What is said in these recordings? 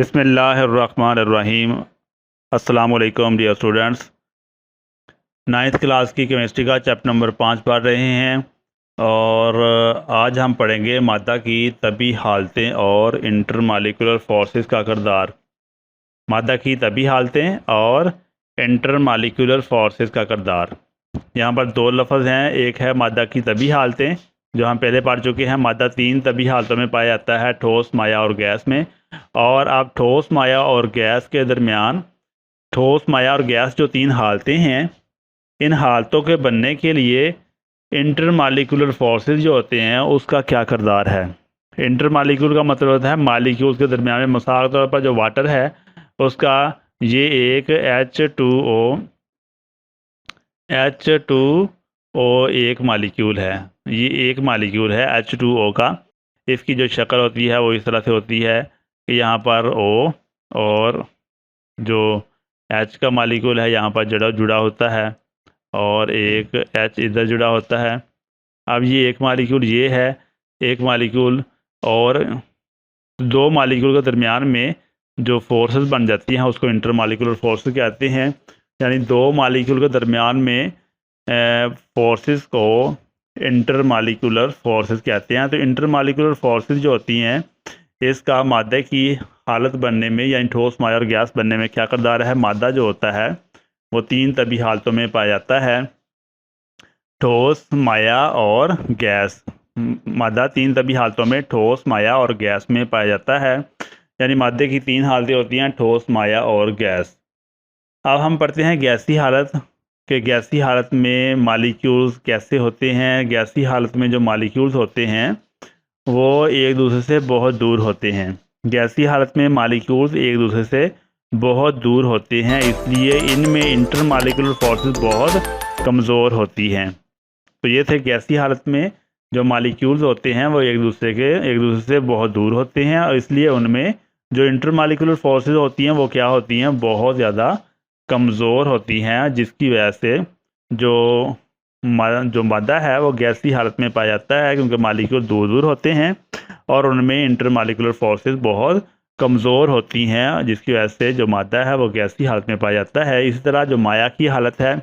बिस्मिल्लाहिर्रहमानिर्रहीम। अस्सलाम वालेकुम डियर स्टूडेंट्स। 9th क्लास की केमिस्ट्री का चैप्टर नंबर 5 पढ़ रहे हैं और आज हम पढ़ेंगे मादा की तबी हालतें और इंटरमालिकुलर फोर्सेस का किरदार। मादा की तबी हालतें और इंटरमालिकुलर फोर्सेस का किरदार। यहाँ पर दो लफ्ज़ हैं, एक है मादा की तबी हालतें जो हम पहले पढ़ चुके हैं। मादा 3 तबी हालतों में पाया जाता है, ठोस, माया और गैस में। और अब ठोस, माया और गैस के दरमियान, ठोस, माया और गैस जो 3 हालतें हैं, इन हालतों के बनने के लिए इंटरमालिकुलर फोर्सेस जो होते हैं उसका क्या किरदार है। इंटरमालिकुलर का मतलब होता है मालिक्यूल्स के दरमियान में। मिसाल के तौर पर जो वाटर है उसका ये एक H2O एक मालिक्यूल है। ये एक मालिक्यूल है H2O का। इसकी जो शक्ल होती है वो इस तरह से होती है कि यहाँ पर O और जो H का मालिक्यूल है यहाँ पर जुड़ा होता है और एक H इधर जुड़ा होता है। अब ये एक मालिक्यूल ये है, एक मालिक्यूल और दो मालिक्यूल के दरमियान में जो फोर्सेस बन जाती हैं उसको इंटरमालिकुलर फोर्सेस कहते हैं। यानी दो मालिक्यूल के दरमियान में फोर्सेस को इंटरमालिकुलर फोर्सेस कहते हैं। तो इंटरमालिकुलर फोर्सेस जो होती हैं इसका मादे की हालत बनने में यानी ठोस, माया और गैस बनने में क्या किरदार है। मादा जो होता है वो 3 तभी हालतों में पाया जाता है, ठोस, माया और गैस। मादा 3 तभी हालतों में ठोस, माया और गैस में पाया जाता है। यानी मादे की 3 हालतें होती हैं, ठोस, माया और गैस। अब हम पढ़ते हैं गैसी हालत कि गैसी हालत में मालिक्यूल्स कैसे होते हैं। गैसी हालत में जो मालिक्यूल्स होते हैं वो एक दूसरे से बहुत दूर होते हैं। गैसी हालत में मालिक्यूल्स एक दूसरे से बहुत दूर होते हैं, इसलिए इनमें इंटरमालिकुलर फोर्सेस बहुत कमज़ोर होती हैं। तो ये थे गैसी हालत में जो मालिक्यूल्स होते हैं वो एक दूसरे से बहुत दूर होते हैं और इसलिए उनमें जो इंटरमालिकुलर फोर्सेस होती हैं वो क्या होती हैं, बहुत ज़्यादा कमज़ोर होती हैं, जिसकी वजह से जो मादा है वो गैसी हालत में पाया जाता है क्योंकि मालिक्यूल दूर दूर होते हैं और उनमें इंटरमालिकुलर फोर्सेस बहुत कमज़ोर होती हैं, जिसकी वजह से जो मादा है वो गैसी हालत में पाया जाता है। इसी तरह जो माया की हालत है,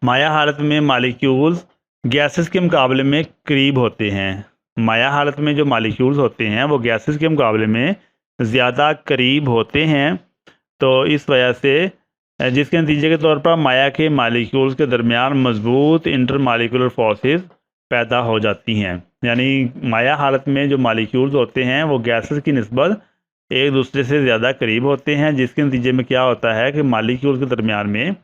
माया हालत में मालिक्यूल्स गैसेस के मुकाबले में करीब होते हैं। माया हालत में जो मालिक्यूल्स होते हैं वो गैसेस के मुकाबले में ज़्यादा करीब होते हैं। तो इस वजह से जिसके नतीजे के तौर पर माया के मालिक्यूल्स के दरमियान मजबूत इंटरमालिकुलर फोर्सेस पैदा हो जाती हैं। यानी माया हालत में जो मालिक्यूल्स होते हैं वो गैसेस की निस्बत एक दूसरे से ज़्यादा करीब होते हैं, जिसके नतीजे में क्या होता है कि मालिक्यूल्स के दरमियान में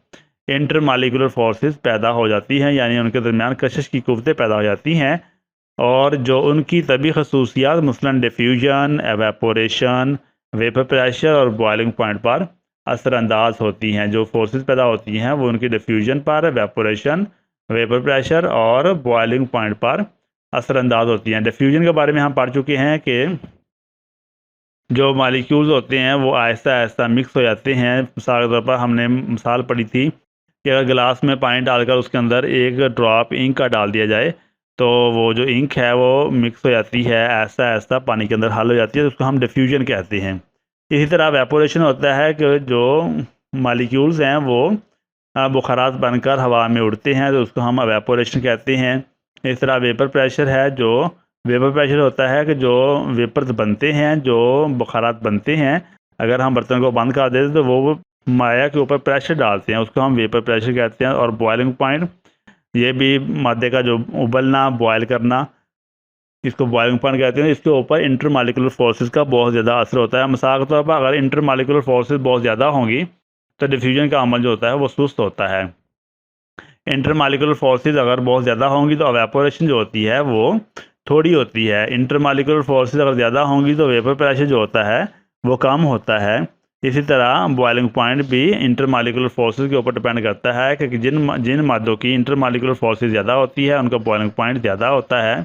इंटरमालिकुलर फोर्सेस पैदा हो जाती हैं, यानी उनके दरमियान कशिश की कुव्वतें पैदा हो जाती हैं और जो उनकी तभी खसूसियात मसलन डिफ्यूजन, एवेपोरेशन, वेपर प्रेशर और बॉइलिंग पॉइंट पर असरअंदाज होती हैं। जो फोर्सेस पैदा होती हैं वो उनकी डिफ्यूजन पर, एवेपोरेशन, वेपर प्रेशर और बॉइलिंग पॉइंट पर असरअंदाज होती हैं। डिफ्यूजन के बारे में हम पढ़ चुके हैं कि जो मालिक्यूल्स होते हैं वो आहिस्ता आहिस्ता मिक्स हो जाते हैं। मिसाल के तौर पर हमने मिसाल पढ़ी थी कि अगर गिलास में पानी डालकर उसके अंदर एक ड्रॉप इंक का डाल दिया जाए तो वो जो इंक है वो मिक्स हो जाती है, ऐसा ऐसा पानी के अंदर हल हो जाती है, तो उसको हम डिफ्यूजन कहते हैं। इसी तरह वेपोरेशन होता है कि जो मालिक्यूल्स हैं वो बुखारात बनकर हवा में उड़ते हैं, तो उसको हम वेपोरेशन कहते हैं। इस तरह वेपर प्रेशर है, जो वेपर प्रेशर होता है कि जो वेपर्स बनते हैं, जो बुखारात बनते हैं, अगर हम बर्तन को बंद कर देते तो वो माया के ऊपर प्रेशर डालते हैं, उसको हम वेपर प्रेशर कहते हैं। और बॉइलिंग पॉइंट, ये भी मादे का जो उबलना, बॉयल करना, इसको बॉइलिंग पॉइंट कहते हैं। इसके ऊपर इंटरमालिकुलर फोर्सेस का बहुत ज़्यादा असर होता है। मिसाल के तौर पर अगर इंटरमालिकुलर फोर्सेस बहुत ज़्यादा होंगी तो डिफ्यूजन का अमल जो होता है वो सुस्त होता है। इंटरमालिकुलर फोर्सेस अगर बहुत ज़्यादा होंगी तो एवेपोरेशन जो होती है वो थोड़ी होती है। इंटरमालिकुलर फोर्सेस अगर ज़्यादा होंगी तो वेपर प्रेशर जो होता है वो कम होता है। इसी तरह बॉइलिंग पॉइंट भी इंटरमालिकुलर फोर्सेस के ऊपर डिपेंड करता है कि जिन मादों की इंटरमालिकुलर फोर्सेस ज़्यादा होती है उनका बॉइलिंग पॉइंट ज़्यादा होता है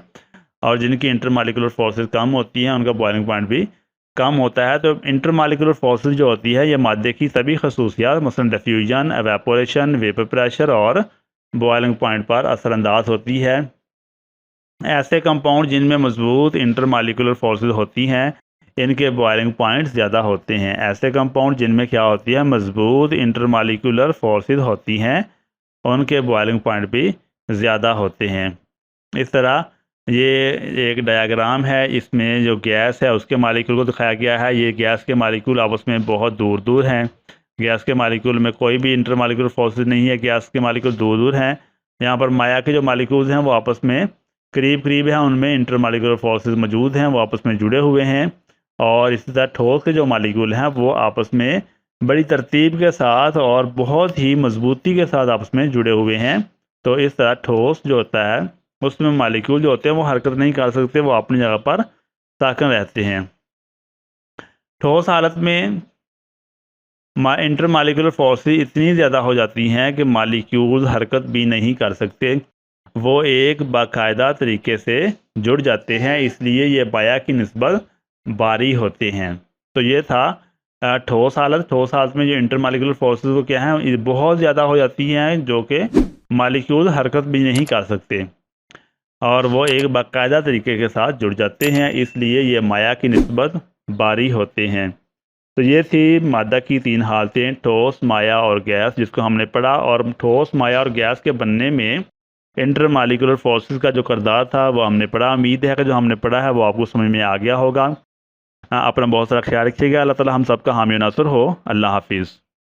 और जिनकी इंटरमालिकुलर फोर्सेस कम होती हैं उनका बॉइलिंग पॉइंट भी कम होता है। तो इंटरमालिकुलर फोर्सेस जो होती है ये मादे की सभी खसूसियात मसलन डिफ्यूजन, एवेपोरेशन, वेपर प्रेशर और बॉइलिंग पॉइंट पर असरअंदाज होती है। ऐसे कंपाउंड जिनमें मजबूत इंटरमालिकुलर फोर्सेस होती हैं इनके बॉइलिंग पॉइंट्स ज़्यादा होते हैं। ऐसे कंपाउंड जिनमें क्या होती है, मजबूत इंटरमालिकुलर फोर्सेस होती हैं, उनके बॉइलिंग पॉइंट भी ज़्यादा होते हैं। इस तरह ये एक डायग्राम है, इसमें जो गैस है उसके मालिक्यूल को दिखाया गया है। ये गैस के मालिक्यूल आपस में बहुत दूर दूर हैं। गैस के मालिक्यूल में कोई भी इंटरमालिकुलर फोर्सेस नहीं है, गैस के मालिक्यूल दूर दूर हैं। यहाँ पर माया के जो मालिक्यूल्स हैं वो आपस में करीब करीब हैं, उनमें इंटरमालिकुलर फोर्सेस मौजूद हैं, वो आपस में जुड़े हुए हैं। और इसी तरह ठोस के जो मालिक्यूल हैं वो आपस में बड़ी तरतीब के साथ और बहुत ही मजबूती के साथ आपस में जुड़े हुए हैं। तो इस तरह ठोस जो होता है उसमें मालिक्यूल जो होते हैं वो हरकत नहीं कर सकते, वो अपनी जगह पर साकन रहते हैं। ठोस हालत में इंटरमालिकुलर फोर्सेस इतनी ज़्यादा हो जाती हैं कि मालिक्यूल हरकत भी नहीं कर सकते, वो एक बाकायदा तरीके से जुड़ जाते हैं, इसलिए ये बाया की निस्बत बारी होते हैं। तो ये था ठोस हालत। ठोस हालत में जो इंटरमालिकुलर फोर्सेस वो क्या हैं, बहुत ज़्यादा हो जाती हैं, जो कि मालिक्यूल हरकत भी नहीं कर सकते और वो एक बाकायदा तरीके के साथ जुड़ जाते हैं, इसलिए ये माया की निस्बत बारी होते हैं। तो ये थी मादा की 3 हालतें, ठोस, माया और गैस, जिसको हमने पढ़ा। और ठोस, माया और गैस के बनने में इंटरमालिकुलर फोर्सेस का जो किरदार था वो हमने पढ़ा। उम्मीद है कि जो हमने पढ़ा है वो आपको समझ में आ गया होगा। अपना बहुत सारा ख्याल रखिएगा। अल्लाह ताला हम सबका हामी और नासर हो। अल्लाह हाफिज़।